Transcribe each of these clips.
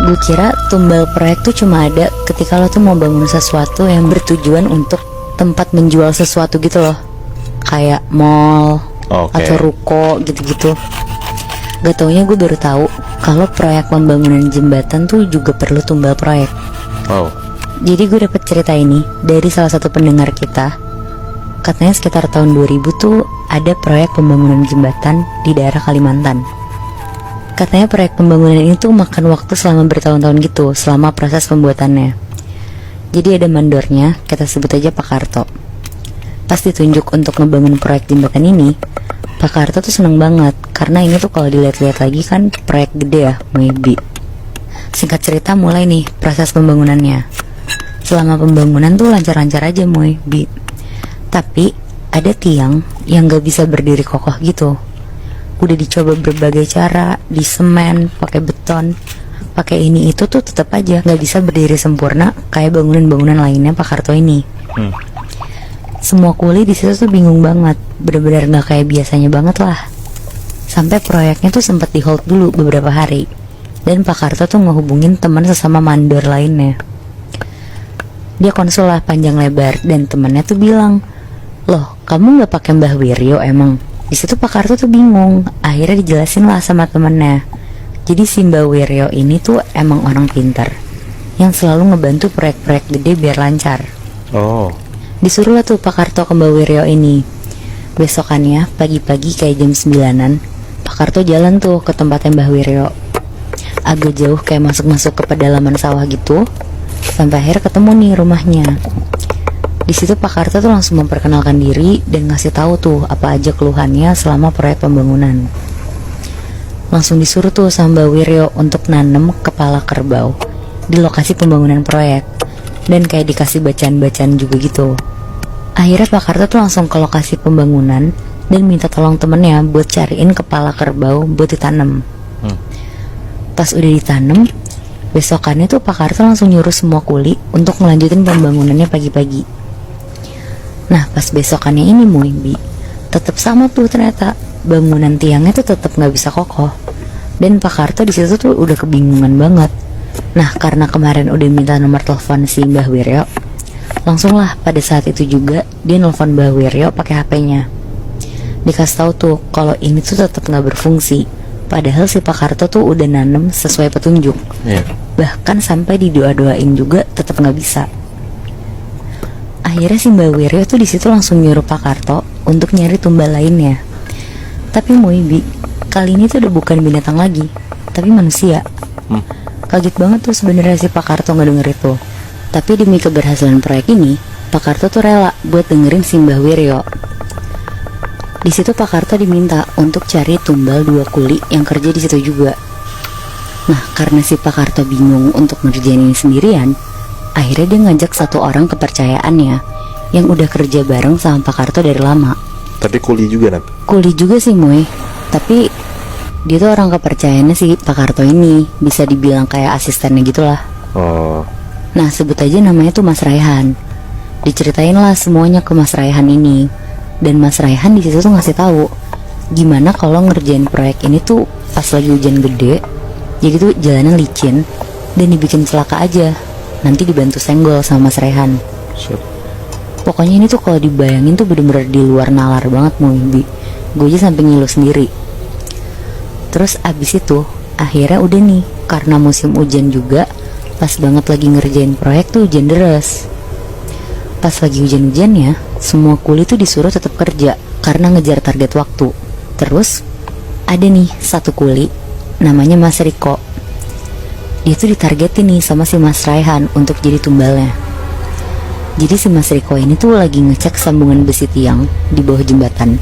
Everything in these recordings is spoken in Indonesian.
Gue kira tumbal proyek tuh cuma ada ketika lo tuh mau bangun sesuatu yang bertujuan untuk tempat menjual sesuatu gitu loh, kayak mall atau ruko gitu-gitu. Gak taunya gue baru tahu kalau proyek pembangunan jembatan tuh juga perlu tumbal proyek. Jadi gue dapet cerita ini dari salah satu pendengar kita. Katanya sekitar tahun 2000 tuh ada proyek pembangunan jembatan di daerah Kalimantan. Katanya proyek pembangunan ini tuh makan waktu selama bertahun-tahun gitu, selama proses pembuatannya. Jadi ada mandornya, kita sebut aja Pak Karto. Pas ditunjuk untuk ngebangun proyek jembatan ini, Pak Karto tuh seneng banget, karena ini tuh kalau dilihat-lihat lagi kan proyek gede ya, maybe. Singkat cerita mulai nih proses pembangunannya. Selama pembangunan tuh lancar-lancar aja maybe. Tapi ada tiang yang gak bisa berdiri kokoh gitu. Udah dicoba berbagai cara, di semen, pakai beton, pakai ini itu tuh tetap aja gak bisa berdiri sempurna kayak bangunan-bangunan lainnya Pak Karto ini. Semua kuli di situ tuh bingung banget, bener-bener nggak kayak biasanya banget lah. Sampai proyeknya tuh sempat di hold dulu beberapa hari, dan Pak Karto tuh ngehubungin teman sesama mandor lainnya. Dia konsul lah panjang lebar, dan temannya tuh bilang, loh kamu nggak pakai Mbah Wiryo emang? Di situ Pak Karto tuh bingung. Akhirnya dijelasin lah sama temennya. Jadi si Mbah Wiryo ini tuh emang orang pintar yang selalu ngebantu proyek-proyek gede biar lancar. Disuruh lah tuh Pak Karto ke Mbah Wiryo ini. Besokannya pagi-pagi kayak jam 9-an, Pak Karto jalan tuh ke tempatnya Mbah Wiryo. Agak jauh kayak masuk-masuk ke pedalaman sawah gitu. Sampai akhir ketemu nih rumahnya. Di situ Pak Karto tuh langsung memperkenalkan diri dan ngasih tahu tuh apa aja keluhannya selama proyek pembangunan. Langsung disuruh tuh sama Mbah Wiryo untuk nanem kepala kerbau di lokasi pembangunan proyek. Dan kayak dikasih bacaan-bacaan juga gitu. Akhirnya Pak Karto tuh langsung ke lokasi pembangunan dan minta tolong temennya buat cariin kepala kerbau buat ditanam. Pas udah ditanam, besokannya tuh Pak Karto langsung nyuruh semua kuli untuk ngelanjutin pembangunannya pagi-pagi. Nah pas besokannya ini Moibi, tetap sama tuh ternyata bangunan tiangnya tuh tetap nggak bisa kokoh. Dan Pak Karto di situ tuh udah kebingungan banget. Nah karena kemarin udah minta nomor telepon si Mbah Wiryo, langsung lah pada saat itu juga dia nelfon Mbah Wiryo pakai HP-nya. Dikasih tahu tuh kalau ini tuh tetap nggak berfungsi, padahal si Pak Karto tuh udah nanem sesuai petunjuk. Bahkan sampai didoa-doain juga tetap nggak bisa. Akhirnya si Mbah Wiryo tuh di situ langsung nyuruh Pak Karto untuk nyari tumbal lainnya. Tapi Moibi, kali ini tuh udah bukan binatang lagi, tapi manusia. Kaget banget tuh sebenarnya si Pak Karto ngedenger itu. Tapi demi keberhasilan proyek ini, Pak Karto tuh rela buat dengerin si Mbah Wiryo. Di situ Pak Karto diminta untuk cari tumbal 2 kuli yang kerja di situ juga. Nah karena si Pak Karto bingung untuk ngerjain ini sendirian, akhirnya dia ngajak satu orang kepercayaannya yang udah kerja bareng sama Pak Karto dari lama. Tapi kuli juga Nat? Kuli juga sih Moy, tapi dia tuh orang kepercayaannya si Pak Karto ini, bisa dibilang kayak asistennya gitulah. Nah sebut aja namanya tuh Mas Raihan. Diceritain lah semuanya ke Mas Raihan ini. Dan Mas Raihan di situ tuh ngasih tahu gimana kalau ngerjain proyek ini tuh pas lagi hujan gede, jadi tuh jalanan licin dan dibikin celaka aja. Nanti dibantu senggol sama Mas Raihan. Pokoknya ini tuh kalau dibayangin tuh bener-bener di luar nalar banget Moibi. Gue aja sampai ngilu sendiri. Terus abis itu akhirnya udah nih, karena musim hujan juga, pas banget lagi ngerjain proyek tuh hujan deras. Pas lagi hujan-hujannya, semua kuli tuh disuruh tetap kerja karena ngejar target waktu. Terus ada nih satu kuli namanya Mas Riko. Dia tuh ditargetin nih sama si Mas Raihan untuk jadi tumbalnya. Jadi si Mas Riko ini tuh lagi ngecek sambungan besi tiang di bawah jembatan.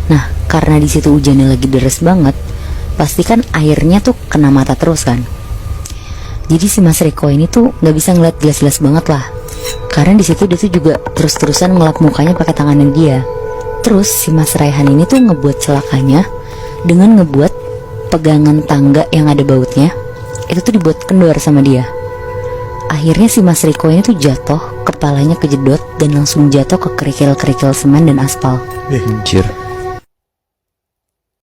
Nah karena di situ hujannya lagi deras banget, pasti kan airnya tuh kena mata terus kan. Jadi si Mas Riko ini tuh nggak bisa ngeliat jelas-jelas banget lah, karena di situ dia tuh juga terus-terusan ngelap mukanya pakai tangannya dia. Terus si Mas Raihan ini tuh ngebuat celakanya dengan ngebuat pegangan tangga yang ada bautnya itu tuh dibuat kendor sama dia. Akhirnya si Mas Riko ini tuh jatuh, kepalanya kejedot dan langsung jatuh ke kerikil-kerikil semen dan aspal. Anjir.